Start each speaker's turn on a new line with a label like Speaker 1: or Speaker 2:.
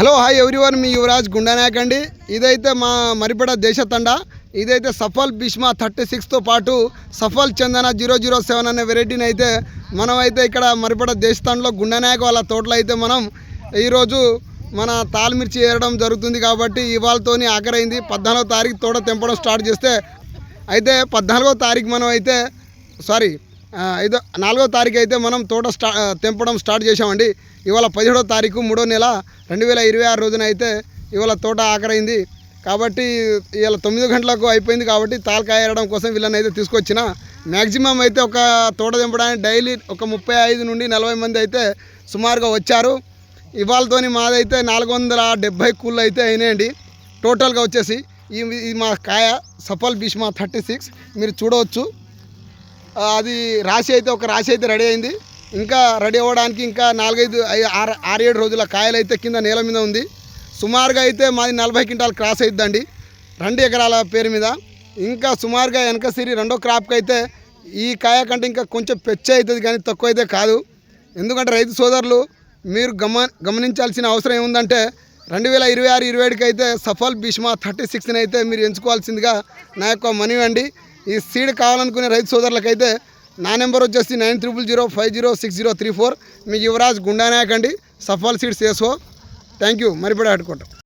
Speaker 1: Hello hi everyone, మీ యువరాజ్ గుండానాయక్ అండి. ఇదైతే మా మరిపడ దేశ తండ. ఇదైతే సఫల్ భీష్మ 36తో పాటు సఫల్ చందన 007 అనే వెరైటీని అయితే మనమైతే ఇక్కడ మరిపడ దేశ తండలో గుండానాయక్ వాళ్ళ తోటలో అయితే మనం ఈరోజు మన తాల్మిర్చి ఏరడం జరుగుతుంది. కాబట్టి ఇవాళతోని ఆఖరైంది. 14వ తారీఖు తోట తెంపడం స్టార్ట్ చేస్తే అయితే 14వ తారీఖు మనం అయితే 4వ తారీఖు అయితే మనం తోట తెంపడం స్టార్ట్ చేసామండి. ఇవాళ 17వ తారీఖు 3వ నెల 2026 రోజున అయితే ఇవాళ తోట ఆఖరైంది. కాబట్టి ఇవాళ 9 గంటలకు అయిపోయింది. కాబట్టి తాల్కాయ ఏరడం కోసం వీళ్ళని అయితే తీసుకొచ్చిన. మ్యాక్సిమం అయితే ఒక తోట తెంపడానికి డైలీ ఒక 35 నుండి 40 మంది అయితే సుమారుగా వచ్చారు. ఇవాళతోని మాదైతే 470 కూళ్ళు అయితే అయినాయండి టోటల్గా వచ్చేసి. ఈ మా కాయ సఫల్ భీష్మ 36 మీరు చూడవచ్చు. అది రాశి అయితే ఒక రాశి అయితే రెడీ అయింది. ఇంకా రెడీ అవ్వడానికి ఇంకా 4-5-6-7 రోజుల కాయలు అయితే కింద నేల మీద ఉంది. సుమారుగా అయితే మాది 40 క్వింటాల్ క్రాస్ అవుతుందండి 2 ఎకరాల పేరు మీద. ఇంకా సుమారుగా వెనక సిరి రెండో క్రాప్కి అయితే ఈ కాయ కంటే ఇంకా కొంచెం పెచ్చ అవుతుంది, కానీ తక్కువ అయితే కాదు. ఎందుకంటే రైతు సోదరులు మీరు గమనించాల్సిన అవసరం ఏముందంటే 2026-27కి అయితే సఫల్ భీష్మ 36ని అయితే మీరు ఎంచుకోవాల్సిందిగా నా యొక్క మనవి అండి. ఈ సీడ్ కావాలనుకునే రైతు సోదరులకైతే నా నెంబర్ వచ్చేసి 9000506034. మీ యువరాజ్ గుండానాయక్ అండి, సఫల్ సీడ్స్ చేసుకో. Thank you. మరిపడే హెడ్ క్వార్టర్.